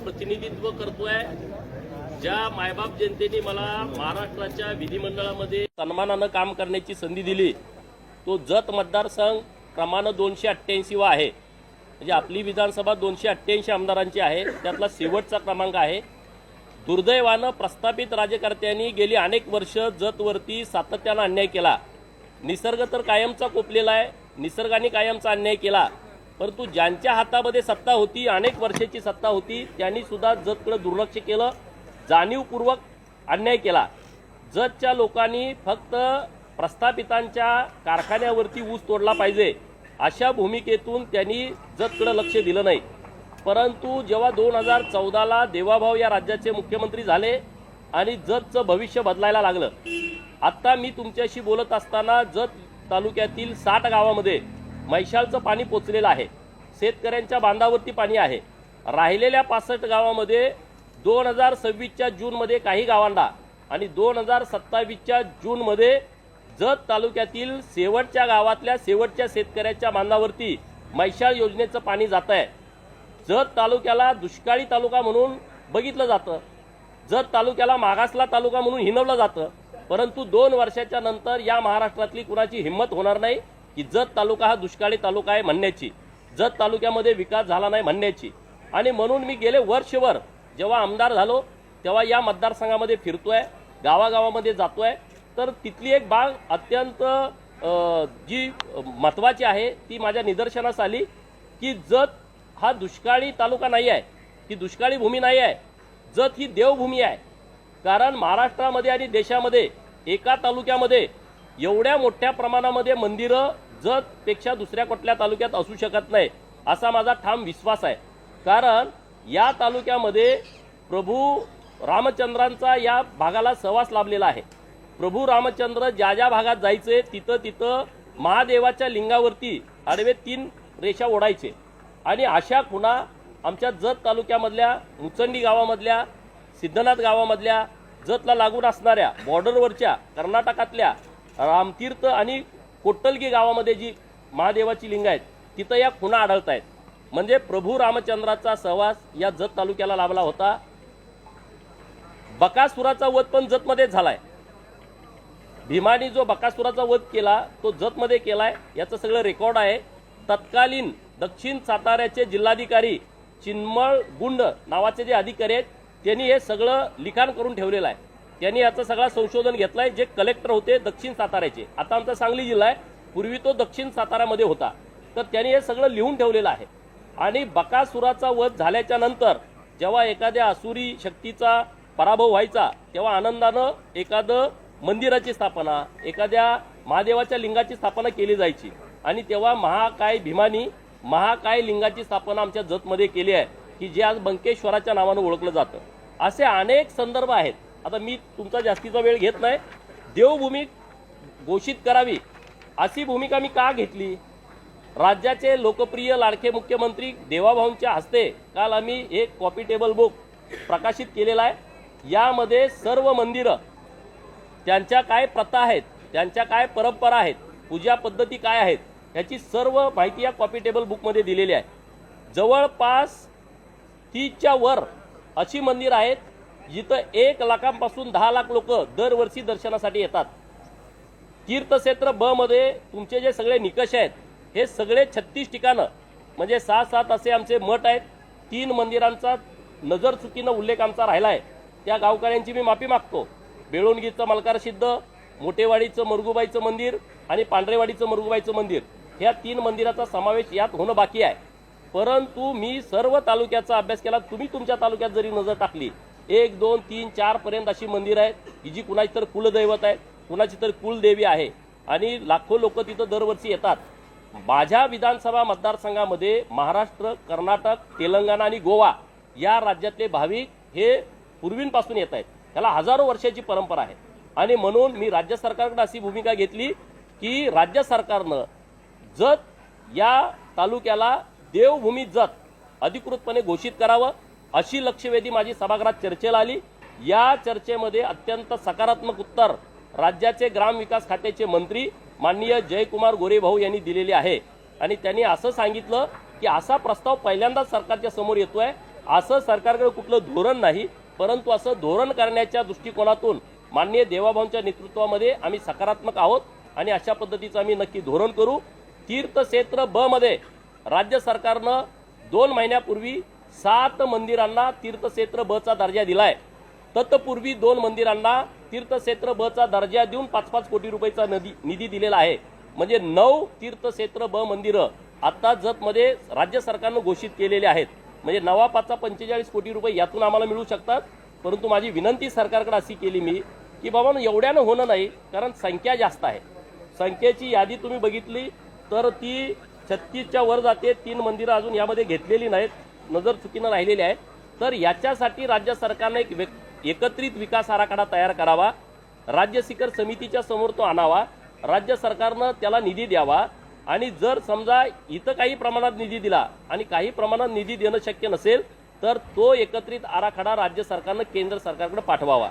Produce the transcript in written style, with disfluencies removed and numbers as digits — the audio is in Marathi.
प्रतिनिधित्व करतोय। ज्या मायबाप जनतेने मला महाराष्ट्राच्या विधिमंडळामध्ये सन्मानानं काम करण्याची संधी दिली, तो जत मतदारसंघ क्रमांक 288 वा आहे। म्हणजे आपली विधानसभा 288 आमदारांची आहे, त्यातला शेवटचा क्रमांक आहे। दुर्दैवानं प्रस्थापित राज्यकर्त्यांनी गेली अनेक वर्ष जतवरती सातत्यानं अन्याय केला। निसर्ग तर कायमचा कोपलेला आहे, निसर्गाने कायमचा अन्याय केला, परंतु ज्यांच्या हातामध्ये सत्ता होती, अनेक वर्षाची सत्ता होती, त्यांनी सुद्धा जतकडे दुर्लक्ष केलं, जाणीवपूर्वक अन्याय केला। जतच्या लोकांनी फक्त प्रस्थापितांच्या कारखान्यावरती ऊस तोडला पाहिजे अशा भूमिकेतून त्यांनी जतकडे लक्ष दिलं नाही। परंतु जेव्हा 2014ला देवाभाऊ या राज्याचे मुख्यमंत्री झाले आणि जतचं भविष्य बदलायला लागलं, आता मी तुमच्याशी बोलत असताना जत तालुक्यातील 60 गावामध्ये मैशालचं पाणी पोचलेलं आहे, शेतकऱ्यांच्या बांधावरती पाणी आहे। राहिलेल्या 65 गावामध्ये 2026च्या जूनमध्ये काही गावांना आणि 2027च्या जूनमध्ये जत तालुक्यातील शेवटच्या गावातल्या शेवटच्या शेतकऱ्याच्या बांधावरती मैशाल योजनेचं पाणी जात आहे। जत तालुक्याला दुष्काळी तालुका म्हणून बघितलं जातं, जत तालुक्याला मागासला तालुका म्हणून हिणवलं जातं, परंतु 2 वर्षाच्या नंतर या महाराष्ट्रातली कुणाची हिंमत होणार नाही की जत तालुका हा दुष्काळी तालुका आहे म्हणण्याची, जत तालुक्यामध्ये विकास झाला नाही म्हणण्याची। आणि म्हणून मी गेले वर्षभर जेव्हा आमदार झालो तेव्हा या मतदारसंघामध्ये फिरतोय, गावागावामध्ये जातोय, तर तिथली एक बाब अत्यंत जी महत्त्वाची आहे ती माझ्या निदर्शनास आली की जत हा दुष्काळी तालुका नाही आहे, ही दुष्काळी भूमी नाही आहे, जत ही देवभूमी आहे। कारण महाराष्ट्रामध्ये आणि देशामध्ये एका तालुक्यामध्ये एवढ्या मोठ्या प्रमाणामध्ये मंदिरं जतपेक्षा दुसऱ्या कुठल्या तालुक्यात असू शकत नाही असा माझा ठाम विश्वास आहे। कारण या तालुक्यामध्ये प्रभू रामचंद्रांचा या भागाला सहवास लाभलेला आहे। प्रभू रामचंद्र ज्या ज्या भागात जायचे तिथं तिथं महादेवाच्या लिंगावरती आडवे 3 रेषा ओढायचे आणि अशा खुणा आमच्या जत तालुक्यामधल्या मुचंडी गावामधल्या, सिद्धनाथ गावामधल्या, जतला लागून असणाऱ्या बॉर्डरवरच्या कर्नाटकातल्या रामतीर्थ आणि कोट्टलगी गावामध्ये जी महादेवाची लिंग आहेत तिथं या खुणा आढळत आहेत। म्हणजे प्रभू रामचंद्राचा सहवास या जत तालुक्याला लाभला होता। बकासुराचा वध पण जतमध्येच झालाय। भीमानी जो बकासुराचा वध केला तो जतमध्ये केलाय, याचं सगळं रेकॉर्ड आहे। तत्कालीन दक्षिण साताऱ्याचे जिल्हाधिकारी चिन्मळ गुंड नावाचे जे अधिकारी आहेत त्यांनी हे सगळं लिखाण करून ठेवलेलं आहे। त्यांनी याचं सगळं संशोधन घेतलंय। जे कलेक्टर होते दक्षिण साताऱ्याचे, आता आमचा सांगली जिल्हा आहे, पूर्वी तो दक्षिण साताऱ्यामध्ये होता, तर त्यांनी हे सगळं लिहून ठेवलेलं आहे। आणि बकासुराचा वध झाल्याच्या नंतर जेव्हा एखाद्या असुरी शक्तीचा पराभव व्हायचा तेव्हा आनंदानं एखादं मंदिराची स्थापना, एखाद्या महादेवाच्या लिंगाची स्थापना केली जायची आणि तेव्हा महाकाय भीमानी महाकाय लिंगाची स्थापना आमच्या जतमध्ये केली आहे की जे आज बंकेश्वराच्या नावानं ओळखलं जातं। असे अनेक संदर्भ आहेत। आता मी तुमचा जास्तीचा वेळ घेत नाही। देवभूमी घोषित करावी अशी भूमिका मी का घेतली? राज्याचे लोकप्रिय लाडके मुख्यमंत्री देवाभाऊंच्या हस्ते काल आम्ही एक कॉपी टेबल बुक प्रकाशित केलेला आहे। यामध्ये सर्व मंदिरं, त्यांच्या काय प्रथा आहेत, त्यांच्या काय परंपरा आहेत, पूजा पद्धती काय आहेत, याची सर्व माहिती या कॉपी टेबल बुकमध्ये दिलेली आहे। जवळपास 30च्या वर अशी मंदिरं आहेत जिथं 1 लाखांपासून 10 लाख लोक दरवर्षी दर्शनासाठी येतात। तीर्थक्षेत्र ब मध्ये तुमचे जे सगळे निकष आहेत हे सगळे 36 ठिकाणं म्हणजे 6-7 असे आमचे मठ आहेत। 3 मंदिरांचा नजर चुकीनं उल्लेख आमचा राहिला आहे, त्या गावकऱ्यांची मी माफी मागतो। बेळुणगीचं मलकारसिद्ध, मोठेवाडीचं मरगुबाईचं मंदिर आणि पांढरेवाडीचं मरगुबाईचं मंदिर, ह्या 3 मंदिराचा समावेश यात होणं बाकी आहे। परंतु मी सर्व तालुक्याचा अभ्यास केला। तुम्ही तुमच्या तालुक्यात जरी नजर टाकली 1, 2, 3, 4 पर्यंत अशी मंदिरं आहेत की जी कुणाची तर कुलदैवत आहे, कुणाची तर कुलदेवी आहे आणि लाखो लोक तिथं दरवर्षी येतात। माझ्या विधानसभा मतदारसंघामध्ये महाराष्ट्र, कर्नाटक, तेलंगणा आणि गोवा या राज्यातले भाविक हे पूर्वीपासून येत आहेत, त्याला हजारो वर्षाची परंपरा आहे। आणि म्हणून मी राज्य सरकारकडे अशी भूमिका घेतली की राज्य सरकारनं जत या तालुक्याला देवभूमी जत अधिकृतपणे घोषित करावं अशी लक्षवेधी माझी सभागृहात चर्चेला आली। या चर्चेमध्ये अत्यंत सकारात्मक उत्तर राज्याचे ग्रामविकास खात्याचे मंत्री माननीय जयकुमार गोरेभाऊ यांनी दिलेले आहे आणि त्यांनी असं सांगितलं की असा प्रस्ताव पहिल्यांदाच सरकारच्या समोर येतोय असं सरकारकडे कुठलं धोरण नाही, परंतु असं धोरण करण्याच्या दृष्टिकोनातून माननीय देवाभाऊंच्या नेतृत्वामध्ये आम्ही सकारात्मक आहोत आणि अशा पद्धतीचं आम्ही नक्की धोरण करू। तीर्थक्षेत्र ब मध्ये राज्य सरकारनं 2 महिन्यापूर्वी 7 मंदिरांना तीर्थक्षेत्र ब चा दर्जा दिलाय। तत्पूर्वी 2 मंदिरांना तीर्थक्षेत्र ब चा दर्जा देऊन 5-5 कोटी रुपयाचा निधी दिलेला आहे। म्हणजे 9 तीर्थक्षेत्र ब मंदिरं आता जतमध्ये राज्य सरकारनं घोषित केलेले आहेत। म्हणजे 9-5 45 कोटी रुपये यातून आम्हाला मिळू शकतात। परंतु माझी विनंती सरकारकडे अशी केली मी की बाबा एवढ्यानं होणं नाही, कारण संख्या जास्त आहे। संख्येची यादी तुम्ही बघितली तर ती 36च्या वर जाते। 3 मंदिरं अजून यामध्ये घेतलेली नाहीत, नजर चुकीनं राहिलेली आहे। तर याच्यासाठी राज्य सरकारने एक एकत्रित विकास आराखडा तयार करावा, राज्य शिखर समितीच्या समोर तो आणावा, राज्य सरकारनं त्याला निधी द्यावा आणि जर समजा इथं काही प्रमाणात निधी दिला आणि काही प्रमाणात निधी देणं शक्य नसेल तर तो एकत्रित आराखडा राज्य सरकारनं केंद्र सरकारकडे पाठवावा।